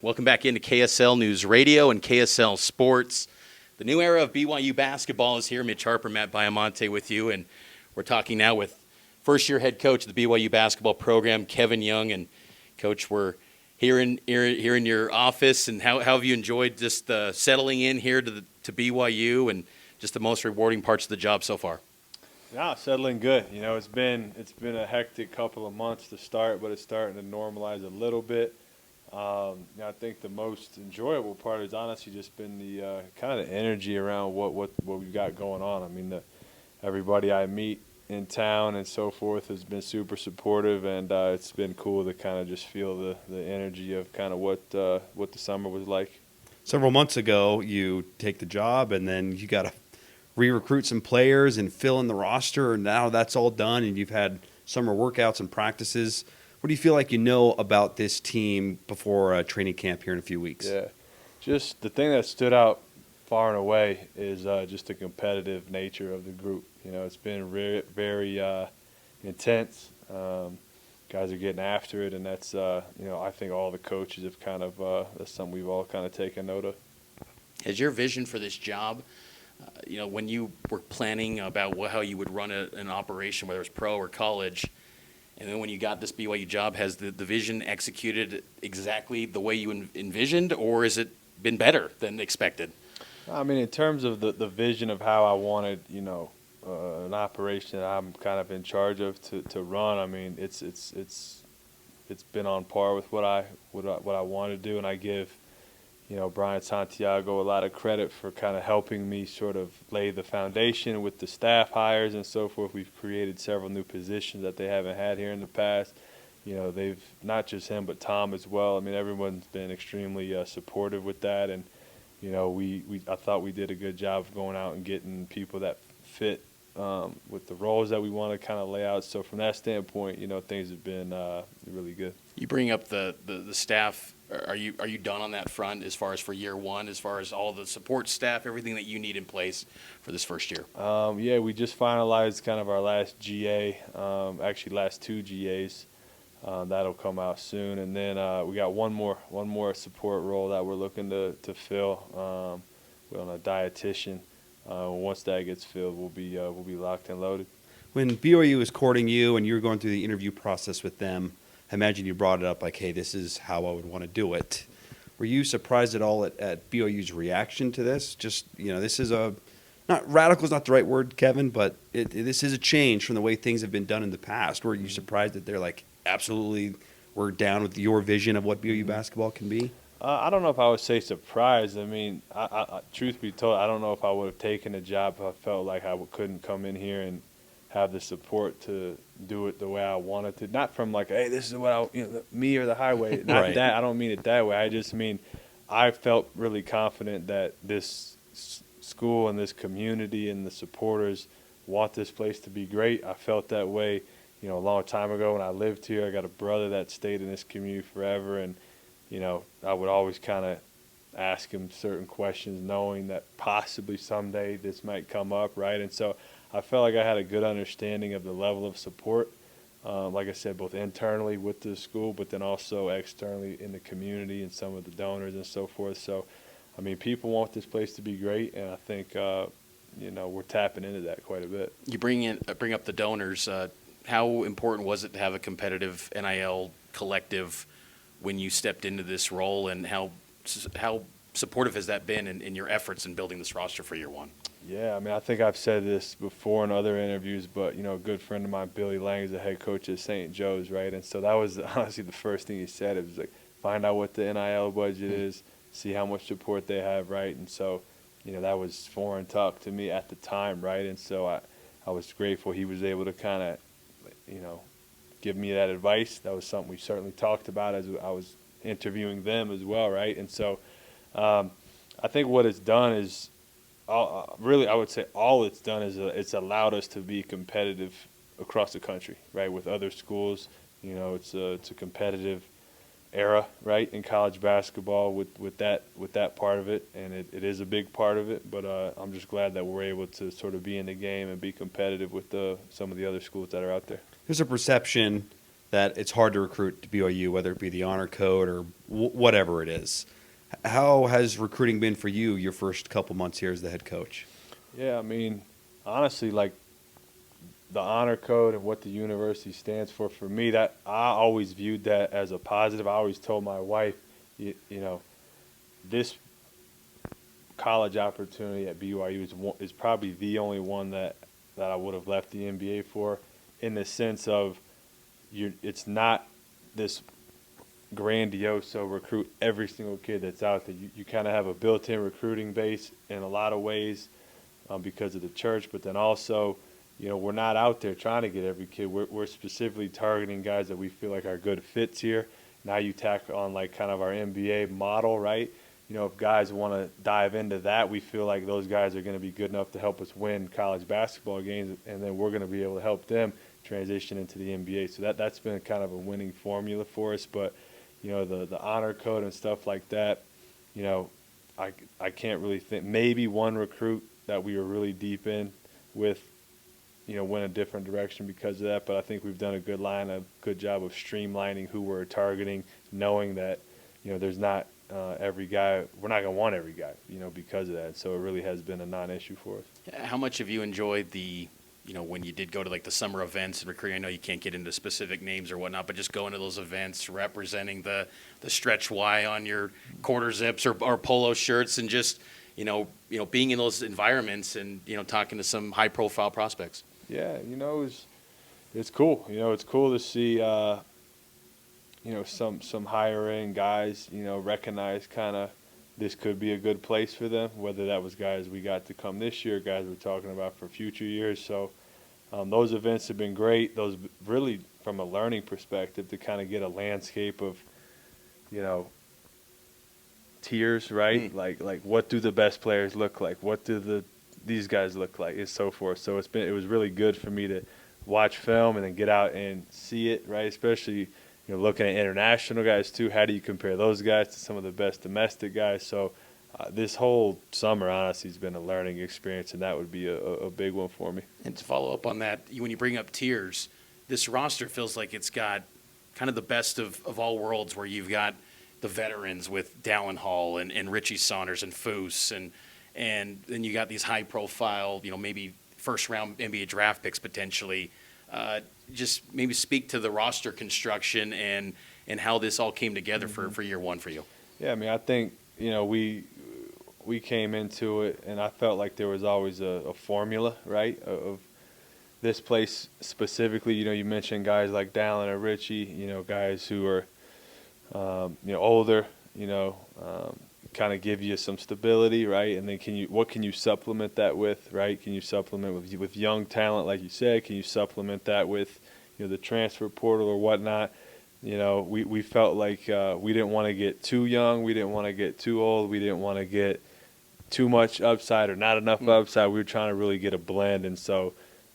Welcome back into KSL News Radio and KSL Sports. The new era of BYU basketball is here. Mitch Harper, Matt Baiamonte with you, and we're talking now with first-year head coach of the BYU basketball program, Kevin Young. And Coach, we're here in your office, and how have you enjoyed just settling in here to BYU and just the most rewarding parts of the job so far? Yeah, settling good. You know, it's been a hectic couple of months to start, but it's starting to normalize a little bit. I think the most enjoyable part has honestly just been the kind of the energy around what we've got going on. I mean, everybody I meet in town and so forth has been super supportive, and it's been cool to kind of just feel the energy of kind of what the summer was like. Several months ago, you take the job, and then you got to re-recruit some players and fill in the roster, and now that's all done, and you've had summer workouts and practices. What do you feel like you know about this team before training camp here in a few weeks? Yeah, just the thing that stood out far and away is just the competitive nature of the group. You know, it's been very intense. Guys are getting after it, and that's, I think all the coaches have kind of, that's something we've all kind of taken note of. Has your vision for this job, when you were planning about how you would run an operation, whether it's pro or college, and then when you got this BYU job, has the vision executed exactly the way you envisioned, or has it been better than expected? I mean, in terms of the vision of how I wanted, an operation that I'm kind of in charge of to run, I mean, it's been on par with what I want to do, and I give Brian Santiago a lot of credit for kind of helping me sort of lay the foundation with the staff hires and so forth. We've created several new positions that they haven't had here in the past. They've, not just him, but Tom as well. I mean, everyone's been extremely supportive with that. And, I thought we did a good job of going out and getting people that fit with the roles that we want to kind of lay out. So from that standpoint, things have been really good. You bring up the staff. Are you done on that front as far as for year one, as far as all the support staff, everything that you need in place for this first year? Yeah, we just finalized kind of our last GA, actually last two GAs. That'll come out soon, and then we got one more support role that we're looking to fill. We're on a dietitian. Once that gets filled, we'll be locked and loaded. When BYU was courting you and you were going through the interview process with them, I imagine you brought it up like, hey, this is how I would want to do it. Were you surprised at all at BYU's reaction to this? Just, this is not radical is not the right word, Kevin, but this is a change from the way things have been done in the past. Were you surprised that they're like, absolutely, we're down with your vision of what BYU basketball can be? I don't know if I would say surprised. I mean, I truth be told, I don't know if I would have taken a job if I felt like I couldn't come in here and have the support to do it the way I wanted to. Not from like, hey, this is what me or the highway. Not right. That. I don't mean it that way. I just mean I felt really confident that this school and this community and the supporters want this place to be great. I felt that way, a long time ago when I lived here. I got a brother that stayed in this community forever, and I would always kind of ask him certain questions, knowing that possibly someday this might come up, right? And so I felt like I had a good understanding of the level of support, like I said, both internally with the school, but then also externally in the community and some of the donors and so forth. So, I mean, people want this place to be great, and I think, we're tapping into that quite a bit. You bring up the donors. How important was it to have a competitive NIL collective when you stepped into this role, and how supportive has that been in your efforts in building this roster for year one? Yeah, I mean, I think I've said this before in other interviews, but, a good friend of mine, Billy Lang, is the head coach at St. Joe's, right? And so that was honestly the first thing he said. It was like, find out what the NIL budget is, see how much support they have, right? And so, that was foreign talk to me at the time, right? And so I was grateful he was able to kind of, give me that advice. That was something we certainly talked about as I was interviewing them as well, right? And so I think what it's done is, really, I would say all it's done is it's allowed us to be competitive across the country, right, with other schools. It's a competitive era, right, in college basketball with that part of it, and it is a big part of it. But I'm just glad that we're able to sort of be in the game and be competitive with some of the other schools that are out there. There's a perception that it's hard to recruit to BYU, whether it be the honor code or whatever it is. How has recruiting been for you your first couple months here as the head coach? Yeah, I mean, honestly, like the honor code and what the university stands for me, that I always viewed that as a positive. I always told my wife, you know, this college opportunity at BYU is probably the only one that I would have left the NBA for, in the sense of it's not this grandiose recruit every single kid that's out there. You kind of have a built-in recruiting base in a lot of ways because of the church, but then also, you know, we're not out there trying to get every kid. We're specifically targeting guys that we feel like are good fits here. Now you tack on like kind of our NBA model, right? You know, if guys want to dive into that, we feel like those guys are going to be good enough to help us win college basketball games, and then we're going to be able to help them transition into the NBA. So that's been kind of a winning formula for us. But, you know, the honor code and stuff like that, you know, I can't really think. Maybe one recruit that we were really deep in with, you know, went a different direction because of that. But I think we've done a good job of streamlining who we're targeting, knowing that, you know, there's not every guy. We're not going to want every guy, you know, because of that. So it really has been a non-issue for us. How much have you enjoyed the, you know, when you did go to like the summer events and recruiting? I know you can't get into specific names or whatnot, but just going to those events, representing the stretch Y on your quarter zips or polo shirts, and just, you know, being in those environments and, you know, talking to some high-profile prospects. Yeah, you know, it's cool. You know, it's cool to see, you know, some higher-end guys, you know, recognize kind of this could be a good place for them, whether that was guys we got to come this year, guys we're talking about for future years. So those events have been great. Those really, from a learning perspective, to kind of get a landscape of, you know, tiers, right? Like what do the best players look like? What do these guys look like, and so forth. So it was really good for me to watch film and then get out and see it, right? Especially, you know, looking at international guys too. How do you compare those guys to some of the best domestic guys? So this whole summer, honestly, has been a learning experience, and that would be a big one for me. And to follow up on that, when you bring up tiers, this roster feels like it's got kind of the best of all worlds, where you've got the veterans with Dallin Hall and Richie Saunders and Foose, and then you got these high-profile, you know, maybe first-round NBA draft picks potentially. Just maybe speak to the roster construction and how this all came together for year one for you. Yeah, I mean, I think, you know, we came into it, and I felt like there was always a formula, right, of this place specifically. You know, you mentioned guys like Dallin or Richie, you know, guys who are, you know, older, you know, kind of give you some stability, right? And then what can you supplement that with, right? Can you supplement with young talent, like you said? Can you supplement that with, you know, the transfer portal or whatnot? You know, we felt like we didn't want to get too young, we didn't want to get too old, we didn't want to get too much upside or not enough upside. We were trying to really get a blend, and so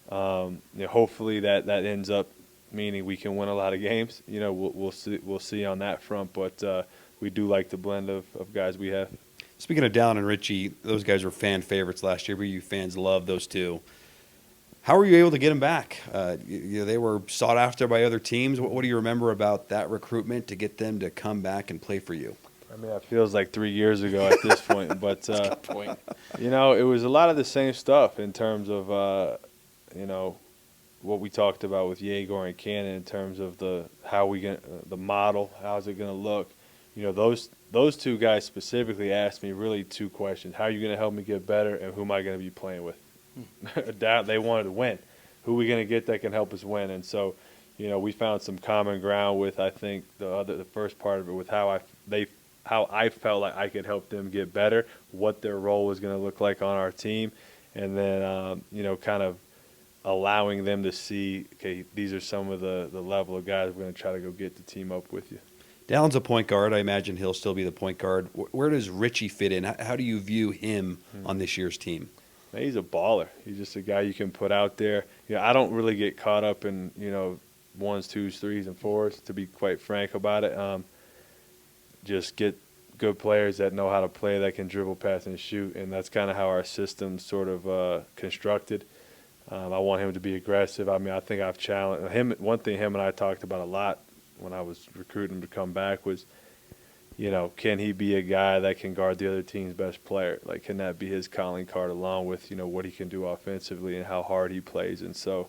you know, hopefully that ends up meaning we can win a lot of games. You know, we'll see on that front, but we do like the blend of guys we have. Speaking of Dallin and Richie, those guys were fan favorites last year. BYU fans love those two. How were you able to get them back? You know, they were sought after by other teams. What do you remember about that recruitment to get them to come back and play for you? I mean, it feels like 3 years ago at this point, but you know, it was a lot of the same stuff in terms of you know, what we talked about with Jaeger and Cannon in terms of the model, how's it going to look. You know, those two guys specifically asked me really two questions: how are you going to help me get better, and who am I going to be playing with? They wanted to win. Who are we going to get that can help us win? And so, you know, we found some common ground with, I think, the first part of it, with how I felt like I could help them get better, what their role was going to look like on our team, and then you know, kind of allowing them to see, okay, these are some of the level of guys we're going to try to go get the team up with you. Dallin's a point guard. I imagine he'll still be the point guard. Where does Richie fit in? How do you view him on this year's team? He's a baller. He's just a guy you can put out there. You know, I don't really get caught up in, you know, 1s, 2s, 3s, and 4s, to be quite frank about it. Just get good players that know how to play, that can dribble, pass, and shoot, and that's kind of how our system's sort of constructed. I want him to be aggressive. I mean, I think I've challenged him. One thing him and I talked about a lot when I was recruiting him to come back was, can he be a guy that can guard the other team's best player? Like, can that be his calling card along with, what he can do offensively and how hard he plays? And so,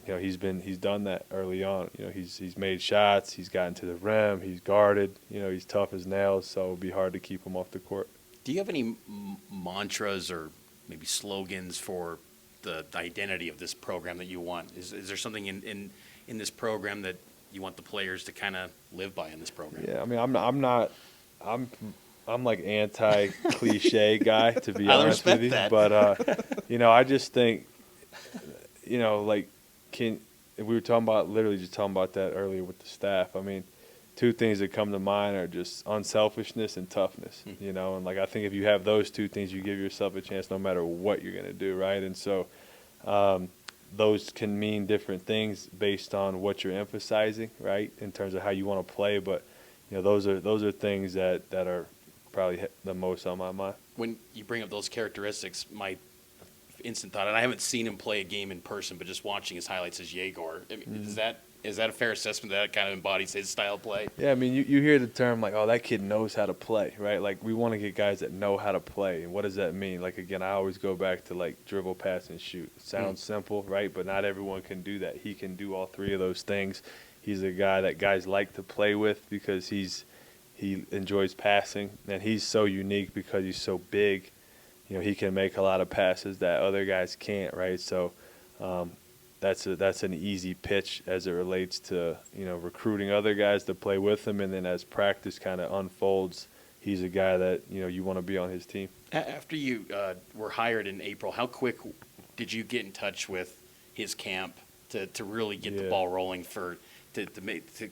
he's done that early on. He's made shots. He's gotten to the rim. He's guarded. He's tough as nails. So it'll be hard to keep him off the court. Do you have any mantras or maybe slogans for the identity of this program that you want? Is there something in this program that you want the players to kind of live by in this program? Yeah, I mean, I'm like anti-cliche guy, to be honest with you. That. But I just think, if we were talking about that earlier with the staff. I mean, two things that come to mind are just unselfishness and toughness. And I think if you have those two things, you give yourself a chance no matter what you're going to do, right? And so those can mean different things based on what you're emphasizing, right, in terms of how you want to play. But those are things that are probably the most on my mind. When you bring up those characteristics, my instant thought, and I haven't seen him play a game in person, but just watching his highlights is Jaeger. I mean, is that a fair assessment that kind of embodies his style of play? Yeah, I mean, you hear the term like, oh, that kid knows how to play, right? Like, we want to get guys that know how to play. And what does that mean? Like, again, I always go back to, like, dribble, pass, and shoot. It sounds simple, right? But not everyone can do that. He can do all three of those things. He's a guy that guys like to play with because he enjoys passing. And he's so unique because he's so big. He can make a lot of passes that other guys can't, right? So that's an easy pitch as it relates to, recruiting other guys to play with him. And then as practice kind of unfolds, he's a guy that, you want to be on his team. After you were hired in April, how quick did you get in touch with his camp to really get the ball rolling to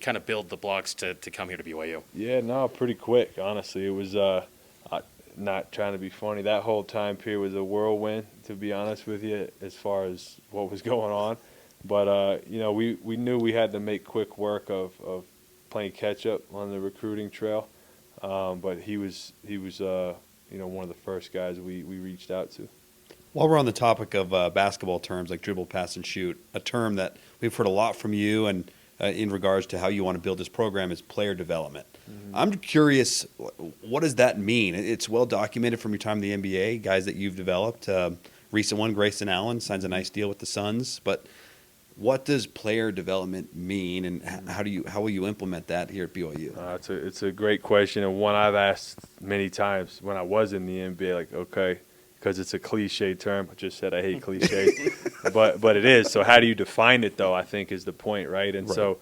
kind of build the blocks to come here to BYU? Yeah, no, pretty quick, honestly. It was not trying to be funny. That whole time period was a whirlwind, to be honest with you, as far as what was going on. But, we knew we had to make quick work of playing catch-up on the recruiting trail. But he was one of the first guys we reached out to. While we're on the topic of basketball terms like dribble, pass, and shoot, a term that we've heard a lot from you and in regards to how you want to build this program is player development. I'm curious, what does that mean? It's well documented from your time in the NBA, guys that you've developed. Recent one, Grayson Allen, signs a nice deal with the Suns. But what does player development mean, and how will you implement that here at BYU? It's a great question, and one I've asked many times when I was in the NBA. Like, okay, because it's a cliche term. I just said I hate cliches, but it is. So how do you define it, though? I think is the point, right? And so,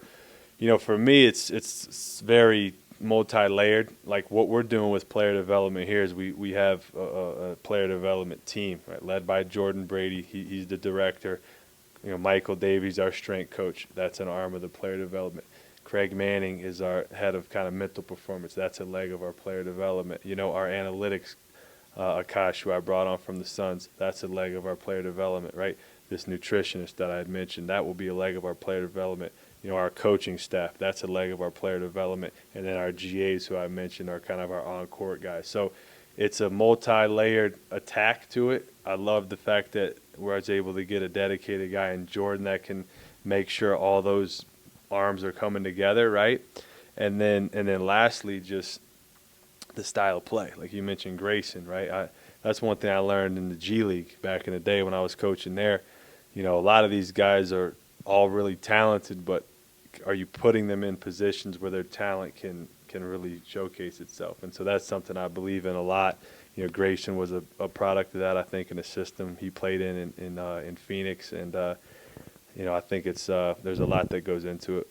for me, it's very multi-layered. Like what we're doing with player development here is we have a player development team, right, led by Jordan Brady. He's the director. Michael Davies, our strength coach. That's an arm of the player development. Craig Manning is our head of kind of mental performance. That's a leg of our player development. Our analytics, Akash, who I brought on from the Suns, that's a leg of our player development, right? This nutritionist that I had mentioned, that will be a leg of our player development. Our coaching staff, that's a leg of our player development. And then our GAs, who I mentioned, are kind of our on-court guys. So it's a multi-layered attack to it. I love the fact that I was able to get a dedicated guy in Jordan that can make sure all those arms are coming together, right? And then lastly, just the style of play. Like you mentioned Grayson, right? That's one thing I learned in the G League back in the day when I was coaching there. A lot of these guys are all really talented, but are you putting them in positions where their talent can really showcase itself? And so that's something I believe in a lot. Grayson was a product of that, I think, in a system he played in Phoenix, and I think there's a lot that goes into it.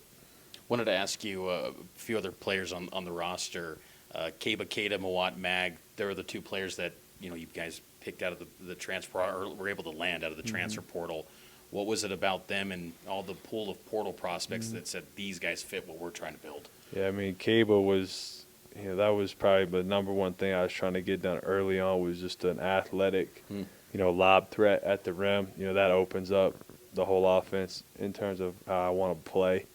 Wanted to ask you a few other players on the roster. Kaba Keita, Mawat Mag, they're the two players that you guys picked out of the transfer, or were able to land out of the transfer portal. What was it about them and all the pool of portal prospects that said these guys fit what we're trying to build? Yeah, I mean, Kaba was, that was probably the number one thing I was trying to get done early on, was just an athletic, lob threat at the rim. That opens up the whole offense in terms of how I want to play.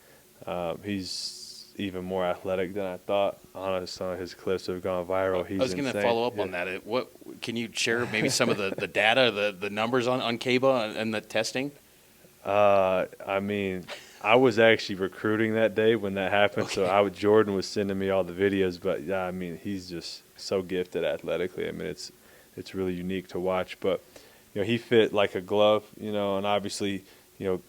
He's even more athletic than I thought. Honestly, some of his clips have gone viral. I was going to follow up on that. Can you share maybe some of the data, the numbers on Kaba and the testing? I mean, I was actually recruiting that day when that happened, Okay. so Jordan was sending me all the videos. But yeah, I mean, he's just so gifted athletically. I mean, it's really unique to watch. But he fit like a glove. And obviously,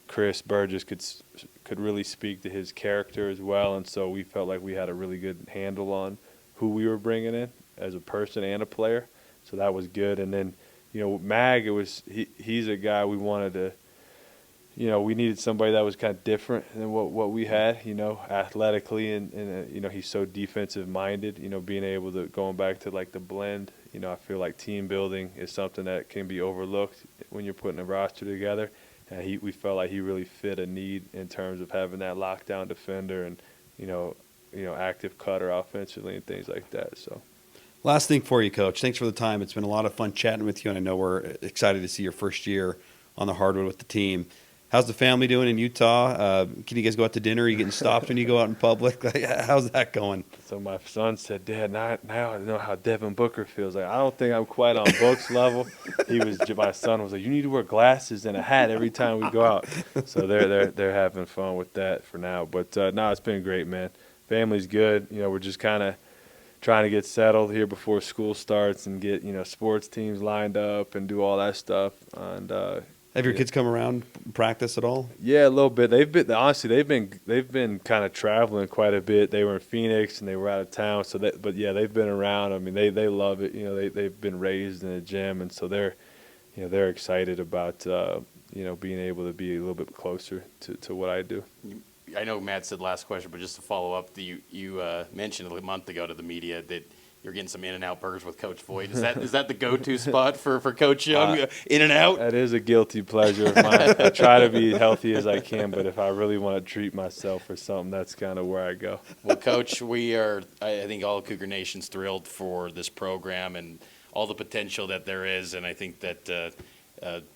Chris Burgess could really speak to his character as well, and so we felt like we had a really good handle on who we were bringing in as a person and a player. So that was good. And then, Mag, he's a guy we wanted to. We needed somebody that was kind of different than what we had, athletically, and he's so defensive minded, being able to, going back to like the blend, I feel like team building is something that can be overlooked when you're putting a roster together. And we felt like he really fit a need in terms of having that lockdown defender and, active cutter offensively and things like that. So. Last thing for you, Coach. Thanks for the time. It's been a lot of fun chatting with you, and I know we're excited to see your first year on the hardwood with the team. How's the family doing in Utah? Can you guys go out to dinner? Are you getting stopped when you go out in public? Like, how's that going? So my son said, "Dad, now I know how Devin Booker feels." Like, I don't think I'm quite on Book's level. My son was like, "You need to wear glasses and a hat every time we go out." So they're having fun with that for now. But no, it's been great, man. Family's good. We're just kind of trying to get settled here before school starts and get sports teams lined up and do all that stuff. And Have your kids come around practice at all? yeah, a little bit. They've been kind of traveling quite a bit. They were in Phoenix and they were out of town. But yeah, they've been around. I mean, they love it. They've been raised in a gym, and so they're excited about being able to be a little bit closer to what I do. I know Matt said last question, but just to follow up, you mentioned a month ago to the media that you're getting some In-N-Out burgers with Coach Voigt. Is that the go-to spot for Coach Young? In-N-Out? That is a guilty pleasure of mine. I try to be healthy as I can, but if I really want to treat myself for something, that's kind of where I go. Well, Coach, I think all Cougar Nation's thrilled for this program and all the potential that there is, and I think that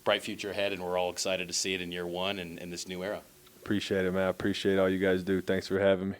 bright future ahead, and we're all excited to see it in year one and in this new era. Appreciate it, man. I appreciate all you guys do. Thanks for having me.